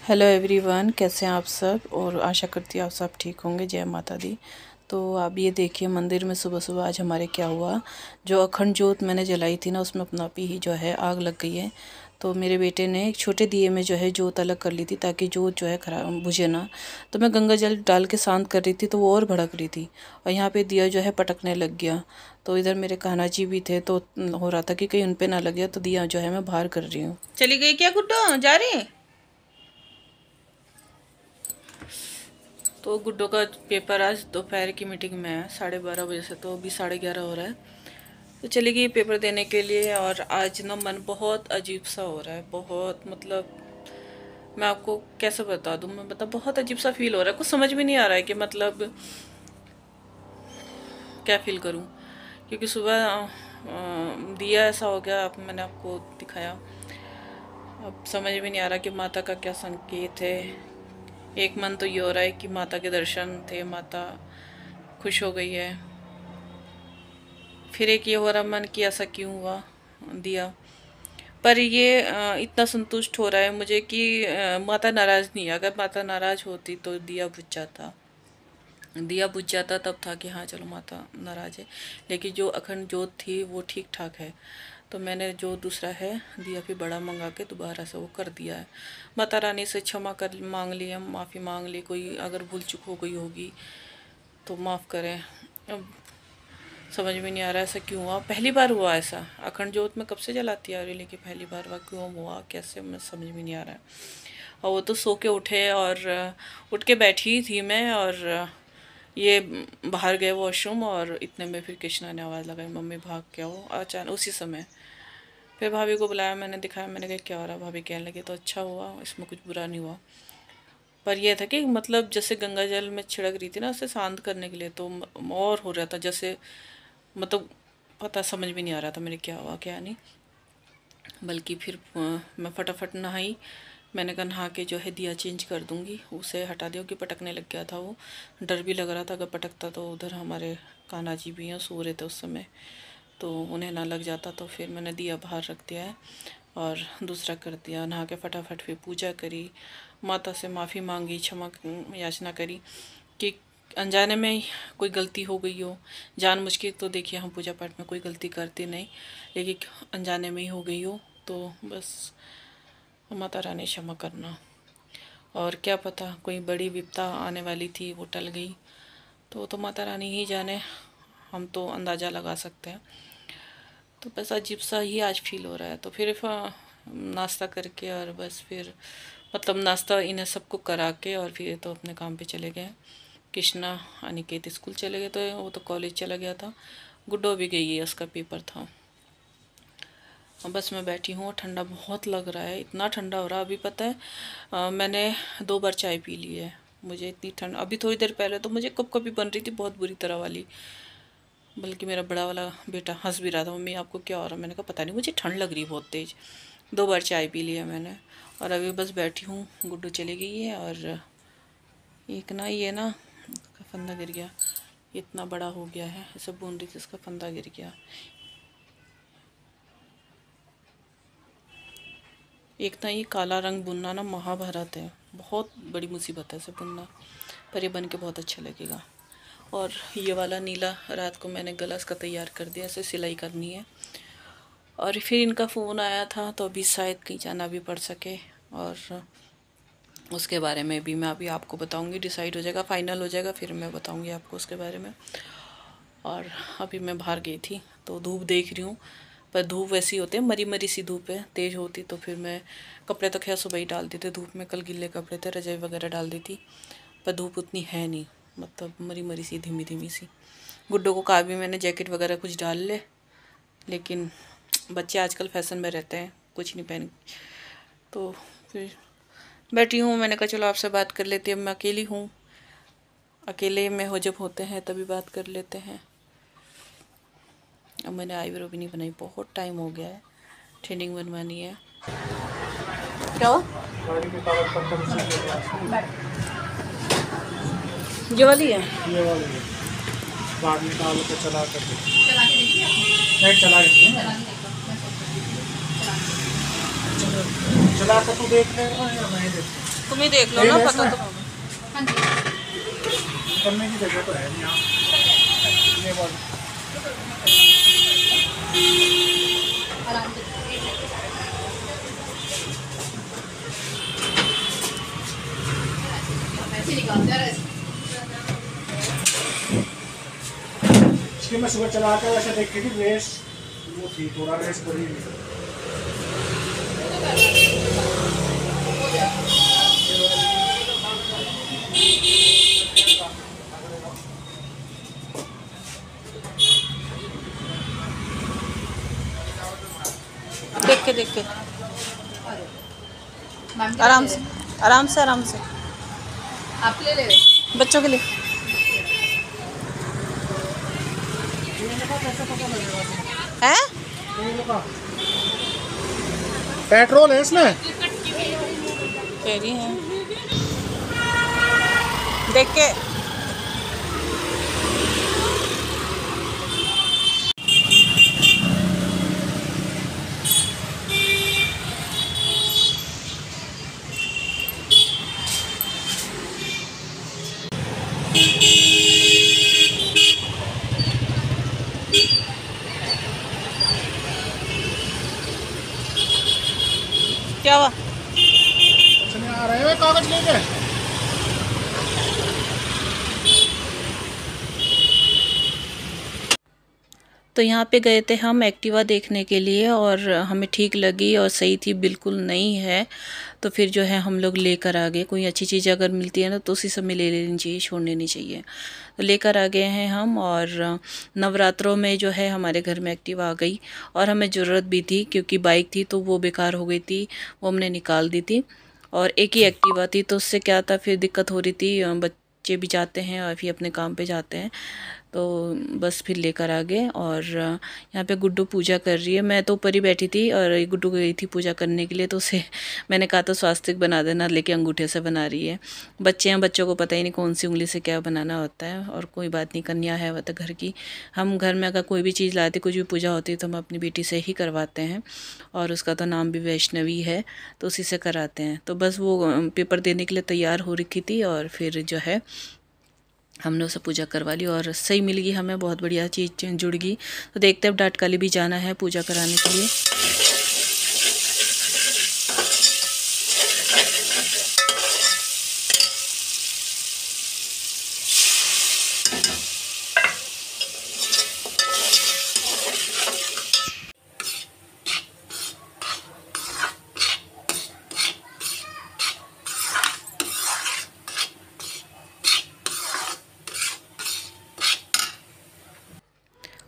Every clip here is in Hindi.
हेलो एवरीवन, कैसे हैं आप सब। और आशा करती हूँ आप सब ठीक होंगे। जय माता दी। तो आप ये देखिए मंदिर में सुबह सुबह आज हमारे क्या हुआ। जो अखंड जोत मैंने जलाई थी ना, उसमें अपना आप ही जो है आग लग गई है। तो मेरे बेटे ने एक छोटे दिए में जो है जोत अलग कर ली थी ताकि जोत जो है खराब बुझे ना। तो मैं गंगा जल डाल के शांत कर रही थी तो वो और भड़क रही थी और यहाँ पे दिया जो है पटकने लग गया। तो इधर मेरे कान्हा जी भी थे तो हो रहा था कि कहीं उन पे ना लग गया। तो दिया जो है मैं बाहर कर रही हूँ। चली गई क्या गुड्डो, जा रही? तो गुड्डो का पेपर आज दोपहर की मीटिंग में है 12:30 बजे से, तो अभी 11:30 हो रहा है। तो चली गई पेपर देने के लिए। और आज ना मन बहुत अजीब सा हो रहा है, बहुत मतलब मैं आपको कैसे बता दूँ। मैं बता बहुत अजीब सा फील हो रहा है, कुछ समझ में नहीं आ रहा है कि मतलब क्या फील करूँ। क्योंकि सुबह दिया ऐसा हो गया, अब मैंने आपको दिखाया। अब समझ में नहीं आ रहा कि माता का क्या संकेत है। एक मन तो ये हो रहा है कि माता के दर्शन थे, माता खुश हो गई है। फिर एक ये हो रहा मन कि ऐसा क्यों हुआ दिया। पर ये इतना संतुष्ट हो रहा है मुझे कि माता नाराज़ नहीं है। अगर माता नाराज़ होती तो दिया बुझ जाता। दिया बुझ जाता तब था कि हाँ चलो माता नाराज़ है। लेकिन जो अखंड जोत थी वो ठीक ठाक है। तो मैंने जो दूसरा है दिया फिर बड़ा मंगा के दोबारा से वो कर दिया है। माता रानी से क्षमा कर मांग ली, हम माफ़ी मांग ली। कोई अगर भूल चूक हो गई होगी तो माफ़ करें। अब समझ में नहीं आ रहा ऐसा क्यों हुआ। पहली बार हुआ ऐसा। अखंड जोत में कब से जलाती आ रही, लेकिन पहली बार हुआ। क्यों हुआ, कैसे, मैं समझ में नहीं आ रहा है। और वो तो सो के उठे और उठ के बैठी थी मैं, और ये बाहर गए वॉशरूम और इतने में फिर कृष्णा ने आवाज़ लगाई, मम्मी भाग के आओ। अचानक उसी समय फिर भाभी को बुलाया, मैंने दिखाया, मैंने कहा क्या हो रहा। भाभी कहने लगी तो अच्छा हुआ, इसमें कुछ बुरा नहीं हुआ। पर यह था कि मतलब जैसे गंगा जल में छिड़क रही थी ना उसे शांत करने के लिए, तो और हो रहा था जैसे मतलब पता समझ भी नहीं आ रहा था मेरे क्या हुआ क्या नहीं। बल्कि फिर मैं फटाफट नहाई। मैंने कहा नहा के जो है दिया चेंज कर दूंगी, उसे हटा दिया कि पटकने लग गया था वो। डर भी लग रहा था अगर पटकता तो उधर हमारे कान्हा जी भी हैं, सो रहे थे उस समय, तो उन्हें ना लग जाता। तो फिर मैंने दिया बाहर रख दिया है और दूसरा कर दिया। नहा के फटाफट फिर पूजा करी, माता से माफ़ी मांगी, क्षमा याचना करी कि अनजाने में कोई गलती हो गई हो। जानबूझ के तो देखिए हम पूजा पाठ में कोई गलती करते नहीं, लेकिन अनजाने में ही हो गई हो तो बस माता रानी क्षमा करना। और क्या पता कोई बड़ी विपदा आने वाली थी वो टल गई, तो माता रानी ही जाने, हम तो अंदाज़ा लगा सकते हैं। तो बस अजीब सा ही आज फील हो रहा है। तो फिर नाश्ता करके और बस फिर मतलब नाश्ता इन्हें सबको करा के और फिर तो अपने काम पे चले गए। कृष्णा अनिकेत स्कूल चले गए, तो वो तो कॉलेज चला गया था। गुड्डो भी गई है, उसका पेपर था। बस मैं बैठी हूँ, ठंडा बहुत लग रहा है, इतना ठंडा हो रहा है। अभी पता है मैंने 2 बार चाय पी ली है। मुझे इतनी ठंड, अभी थोड़ी देर पहले तो मुझे कब कभी बन रही थी बहुत बुरी तरह वाली। बल्कि मेरा बड़ा वाला बेटा हंस भी रहा था, मम्मी आपको क्या हो रहा है। मैंने कहा पता नहीं, मुझे ठंड लग रही है बहुत तेज़। 2 बार चाय पी लिया मैंने और अभी बस बैठी हूँ। गुड्डू चली गई है और एक ना ये ना इसका फंदा गिर गया, इतना बड़ा हो गया है, ऐसे बूंद रही थी इसका फंदा गिर गया। एक ना ये काला रंग बुनना ना महाभारत है, बहुत बड़ी मुसीबत है इसे बुनना, पर ये बन के बहुत अच्छा लगेगा। और ये वाला नीला रात को मैंने गला इसका तैयार कर दिया, ऐसे सिलाई करनी है। और फिर इनका फ़ोन आया था तो अभी शायद कहीं जाना भी पड़ सके, और उसके बारे में भी मैं अभी आपको बताऊंगी। डिसाइड हो जाएगा, फाइनल हो जाएगा, फिर मैं बताऊंगी आपको उसके बारे में। और अभी मैं बाहर गई थी तो धूप देख रही हूँ, पर धूप वैसी होती है मरी मरी सी धूप है। तेज़ होती तो फिर मैं कपड़े तो खैर सुबह ही डाल देते धूप में, कल गिल्ले कपड़े थे, रजाई वगैरह डाल दी थी। पर धूप उतनी है नहीं, मतलब मरी मरी सी, धीमी धीमी सी। गुड्डो को कहा भी मैंने जैकेट वगैरह कुछ डाल ले, लेकिन बच्चे आजकल फैशन में रहते हैं, कुछ नहीं पहन। तो फिर बैठी हूँ, मैंने कहा चलो आपसे बात कर लेती हूँ। मैं अकेली हूँ, अकेले में हो जब होते हैं तभी बात कर लेते हैं। अब मैंने आईब्रो भी नहीं बनाई, बहुत टाइम हो गया है, थ्रेडिंग बनवानी है। क्या ये वाली है, ये वाली है। बाद में डाल के चला कर नहीं चला चला कर तू देख ले या मैं देख तुम ही देख लो ना, पता तो हाँ जी करने की जगह तो है नहीं यहाँ। ये बात आराम से ऐसे निकालते हैं इसकी मैं सुबह चला कर वैसे देखी थी रेस, वो थी थोड़ा रेस बड़ी देख के मैम के आराम लिए से आराम से आराम से, आप ले रहे बच्चों के लिए। हैं? पेट्रोल है इसमें। कह रही हैं देख के। क्या हुआ? चले आ रहे हो कागज लेके। तो यहाँ पे गए थे हम एक्टिवा देखने के लिए, और हमें ठीक लगी और सही थी, बिल्कुल नई है। तो फिर जो है हम लोग लेकर आ गए। कोई अच्छी चीज़ अगर मिलती है ना तो उसी समय ले लेनी चाहिए, छोड़नी नहीं चाहिए। तो लेकर आ गए हैं हम, और नवरात्रों में जो है हमारे घर में एक्टिवा आ गई, और हमें ज़रूरत भी थी क्योंकि बाइक थी तो वो बेकार हो गई थी, वो हमने निकाल दी थी। और एक ही एक्टिवा थी तो उससे क्या था, फिर दिक्कत हो रही थी, बच्चे भी जाते हैं और फिर अपने काम पे जाते हैं, तो बस फिर लेकर आ गए। और यहाँ पे गुड्डू पूजा कर रही है। मैं तो ऊपर ही बैठी थी और गुड्डू गई थी पूजा करने के लिए, तो उसे मैंने कहा तो स्वास्तिक बना देना, लेके अंगूठे से बना रही है। बच्चे हैं, बच्चों को पता ही नहीं कौन सी उंगली से क्या बनाना होता है। और कोई बात नहीं, कन्या है वह तो घर की। हम घर में अगर कोई भी चीज़ लाते, कुछ भी पूजा होती है तो हम अपनी बेटी से ही करवाते हैं, और उसका तो नाम भी वैष्णवी है, तो उसी से कराते हैं। तो बस वो पेपर देने के लिए तैयार हो रखी थी, और फिर जो है हमने उसे पूजा करवा ली और सही मिल गई हमें, बहुत बढ़िया चीज़ जुड़ गई। तो देखते हैं अब डाटकाली भी जाना है पूजा कराने के लिए।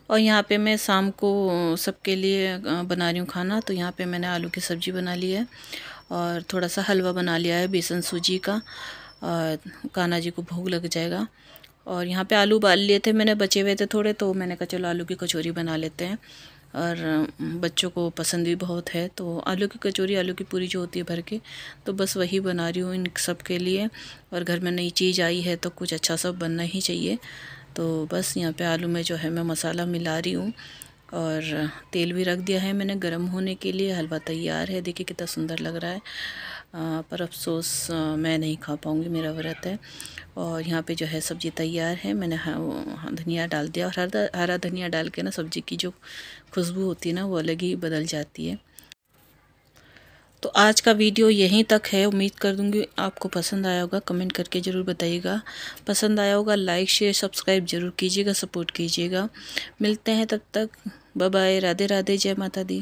और यहाँ पे मैं शाम को सबके लिए बना रही हूँ खाना। तो यहाँ पे मैंने आलू की सब्ज़ी बना ली है, और थोड़ा सा हलवा बना लिया है बेसन सूजी का, और कान्हा जी को भोग लग जाएगा। और यहाँ पे आलू उबाल लिए थे मैंने, बचे हुए थे थोड़े, तो मैंने कहा चलो आलू की कचौरी बना लेते हैं। और बच्चों को पसंद भी बहुत है, तो आलू की कचौरी, आलू की पूरी जो होती है भर के, तो बस वही बना रही हूँ इन सब के लिए। और घर में नई चीज़ आई है तो कुछ अच्छा सब बनना ही चाहिए। तो बस यहाँ पे आलू में जो है मैं मसाला मिला रही हूँ, और तेल भी रख दिया है मैंने गरम होने के लिए। हलवा तैयार है, देखिए कितना सुंदर लग रहा है। पर अफसोस मैं नहीं खा पाऊँगी, मेरा व्रत है। और यहाँ पे जो है सब्ज़ी तैयार है, मैंने धनिया डाल दिया, और हरा धनिया डाल के ना सब्ज़ी की जो खुशबू होती है ना वो अलग ही बदल जाती है। तो आज का वीडियो यहीं तक है। उम्मीद कर दूँगी आपको पसंद आया होगा, कमेंट करके ज़रूर बताइएगा। पसंद आया होगा लाइक शेयर सब्सक्राइब ज़रूर कीजिएगा, सपोर्ट कीजिएगा। मिलते हैं तब तक, बाय बाय, राधे राधे, जय माता दी।